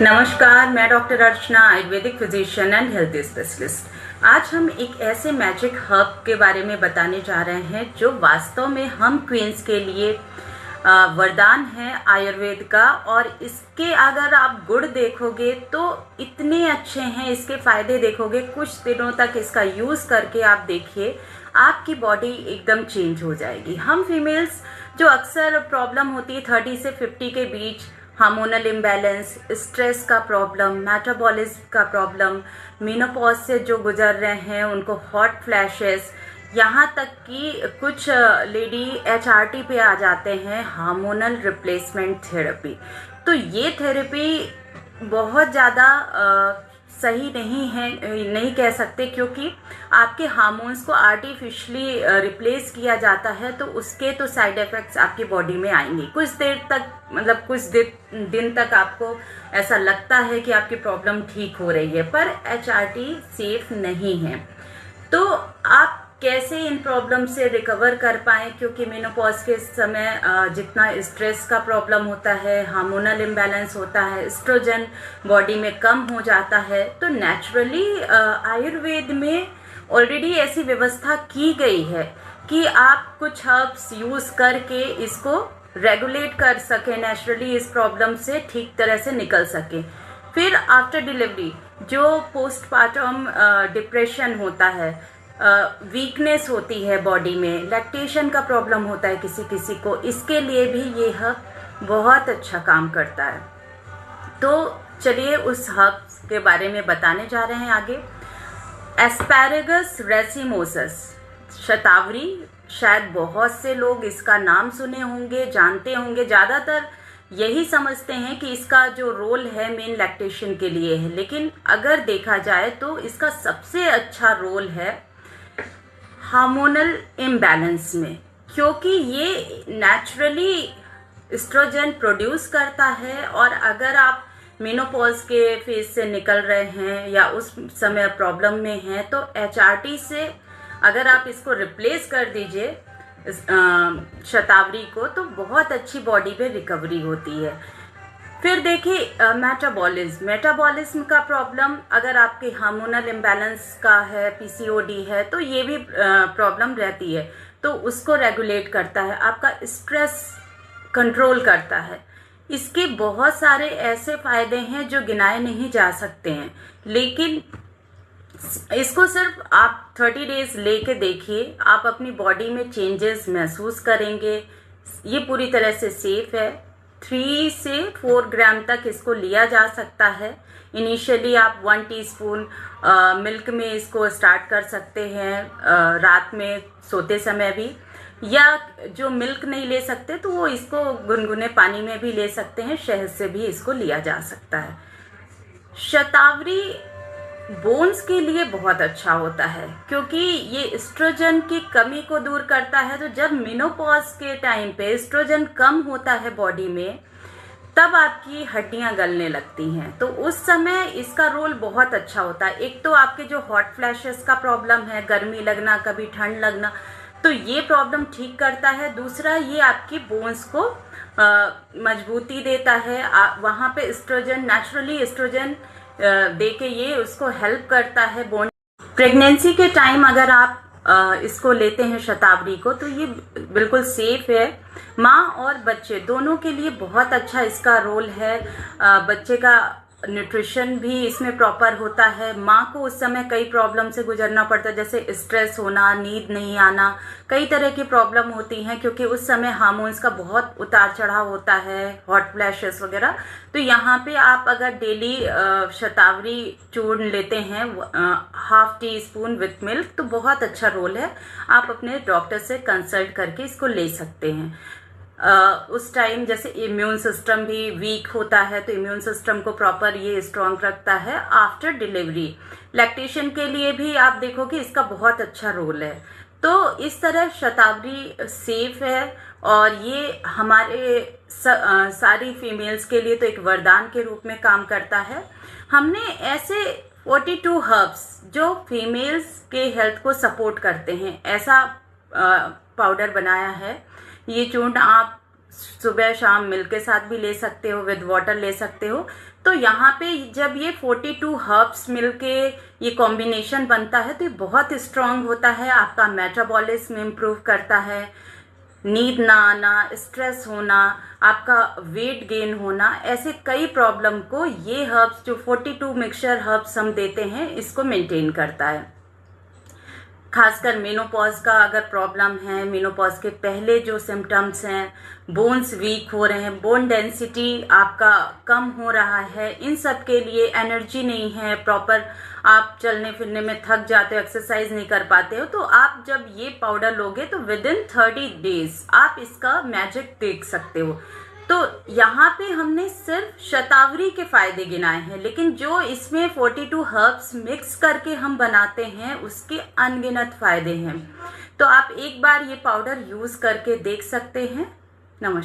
नमस्कार, मैं doctor Archana, Ayurvedic physician and health specialist. आज हम एक ऐसे मैजिक हर्ब के बारे में बताने जा रहे हैं जो वास्तव में हम क्वींस के लिए वरदान है आयुर्वेद का। और इसके अगर आप गुण देखोगे तो इतने अच्छे हैं, इसके फायदे देखोगे, कुछ दिनों तक इसका यूज़ करके आप देखिए, आपकी बॉडी एकदम चेंज हो जाएगी। हम फीमेल्स जो अक्सर प्रॉब्लम होती है 30 से 50 के बीच, हार्मोनल इम्बैलेंस, स्ट्रेस का प्रॉब्लम, मेटाबॉलिज्म का प्रॉब्लम, मेनोपॉज से जो गुजर रहे हैं उनको हॉट फ्लैशेस, यहाँ तक कि कुछ लेडी HRT पे आ जाते हैं, हार्मोनल रिप्लेसमेंट थेरेपी। तो ये थेरेपी बहुत ज़्यादा सही नहीं है, नहीं कह सकते, क्योंकि आपके हार्मोन्स को आर्टिफिशियली रिप्लेस किया जाता है, तो उसके तो साइड इफ़ेक्ट्स आपकी बॉडी में आएंगे। कुछ देर तक, मतलब कुछ दिन तक आपको ऐसा लगता है कि आपकी प्रॉब्लम ठीक हो रही है, पर HRT सेफ नहीं है। तो आप कैसे इन प्रॉब्लम से रिकवर कर पाएँ, क्योंकि मेनोपॉज के समय जितना स्ट्रेस का प्रॉब्लम होता है, हार्मोनल इम्बैलेंस होता है, एस्ट्रोजन बॉडी में कम हो जाता है, तो नेचुरली आयुर्वेद में ऑलरेडी ऐसी व्यवस्था की गई है कि आप कुछ हर्ब्स यूज़ करके इसको रेगुलेट कर सकें, नेचुरली इस प्रॉब्लम से ठीक तरह से निकल सकें। फिर आफ्टर डिलीवरी जो पोस्टपार्टम डिप्रेशन होता है, वीकनेस होती है बॉडी में, लैक्टेशन का प्रॉब्लम होता है किसी किसी को, इसके लिए भी ये हर्ब बहुत अच्छा काम करता है। तो चलिए उस हर्ब के बारे में बताने जा रहे हैं आगे। एस्पैरेगस रेसिमोसस, शतावरी, शायद बहुत से लोग इसका नाम सुने होंगे, जानते होंगे। ज़्यादातर यही समझते हैं कि इसका जो रोल है मेन लैक्टेशन के लिए है, लेकिन अगर देखा जाए तो इसका सबसे अच्छा रोल है हार्मोनल इम्बैलेंस में, क्योंकि ये नेचुरली एस्ट्रोजन प्रोड्यूस करता है। और अगर आप मेनोपॉज के फेज से निकल रहे हैं या उस समय प्रॉब्लम में हैं, तो HRT से अगर आप इसको रिप्लेस कर दीजिए शतावरी को, तो बहुत अच्छी बॉडी पे रिकवरी होती है। फिर देखिए मेटाबॉलिज्म का प्रॉब्लम, अगर आपके हार्मोनल इम्बैलेंस का है, PCOD है, तो ये भी प्रॉब्लम रहती है, तो उसको रेगुलेट करता है, आपका स्ट्रेस कंट्रोल करता है। इसके बहुत सारे ऐसे फायदे हैं जो गिनाए नहीं जा सकते हैं, लेकिन इसको सिर्फ आप 30 डेज लेके देखिए, आप अपनी बॉडी में चेंजेस महसूस करेंगे। ये पूरी तरह से सेफ है। 3 से 4 ग्राम तक इसको लिया जा सकता है। इनिशियली आप 1 टीस्पून मिल्क में इसको स्टार्ट कर सकते हैं, रात में सोते समय भी, या जो मिल्क नहीं ले सकते तो वो इसको गुनगुने पानी में भी ले सकते हैं, शहद से भी इसको लिया जा सकता है। शतावरी बोन्स के लिए बहुत अच्छा होता है, क्योंकि ये एस्ट्रोजन की कमी को दूर करता है। तो जब मेनोपॉज के टाइम पे एस्ट्रोजन कम होता है बॉडी में, तब आपकी हड्डियां गलने लगती हैं, तो उस समय इसका रोल बहुत अच्छा होता है। एक तो आपके जो हॉट फ्लैशेस का प्रॉब्लम है, गर्मी लगना, कभी ठंड लगना, तो ये प्रॉब्लम ठीक करता है। दूसरा, ये आपकी बोन्स को मजबूती देता है। वहाँ पे एस्ट्रोजन, नेचुरली एस्ट्रोजन दे के ये उसको हेल्प करता है बोन। प्रेगनेंसी के टाइम अगर आप इसको लेते हैं शतावरी को, तो ये बिल्कुल सेफ है। माँ और बच्चे दोनों के लिए बहुत अच्छा इसका रोल है। बच्चे का न्यूट्रिशन भी इसमें प्रॉपर होता है। माँ को उस समय कई प्रॉब्लम से गुजरना पड़ता है, जैसे स्ट्रेस होना, नींद नहीं आना, कई तरह की प्रॉब्लम होती हैं, क्योंकि उस समय हार्मोन्स का बहुत उतार चढ़ाव होता है, हॉट फ्लैशेस वगैरह। तो यहाँ पे आप अगर डेली शतावरी चूर्ण लेते हैं 1/2 टीस्पून विथ मिल्क, तो बहुत अच्छा रोल है। आप अपने डॉक्टर से कंसल्ट करके इसको ले सकते हैं। उस टाइम जैसे इम्यून सिस्टम भी वीक होता है, तो इम्यून सिस्टम को प्रॉपर ये स्ट्रॉन्ग रखता है। आफ्टर डिलीवरी लैक्टेशन के लिए भी आप देखोगे इसका बहुत अच्छा रोल है। तो इस तरह शतावरी सेफ है, और ये हमारे सारी फीमेल्स के लिए तो एक वरदान के रूप में काम करता है। हमने ऐसे 42 हर्ब्स जो फीमेल्स के हेल्थ को सपोर्ट करते हैं, ऐसा पाउडर बनाया है। ये चूर्ण आप सुबह शाम मिल्क के साथ भी ले सकते हो, विद वाटर ले सकते हो। तो यहाँ पे जब ये 42 हर्ब्स मिलके ये कॉम्बिनेशन बनता है तो ये बहुत स्ट्रांग होता है, आपका मेटाबॉलिज्म इम्प्रूव करता है, नींद ना आना, स्ट्रेस होना, आपका वेट गेन होना, ऐसे कई प्रॉब्लम को ये हर्ब्स जो 42 मिक्सचर हर्ब्स हम देते हैं इसको मेंटेन करता है। खासकर मेनोपॉज का अगर प्रॉब्लम है, मेनोपॉज के पहले जो सिम्टम्स हैं, बोन्स वीक हो रहे हैं, बोन डेंसिटी आपका कम हो रहा है, इन सब के लिए, एनर्जी नहीं है प्रॉपर, आप चलने फिरने में थक जाते हो, एक्सरसाइज नहीं कर पाते हो, तो आप जब ये पाउडर लोगे तो विद इन 30 डेज आप इसका मैजिक देख सकते हो। तो यहाँ पे हमने सिर्फ शतावरी के फायदे गिनाए हैं, लेकिन जो इसमें 42 हर्ब्स मिक्स करके हम बनाते हैं उसके अनगिनत फायदे हैं। तो आप एक बार ये पाउडर यूज करके देख सकते हैं। नमस्कार।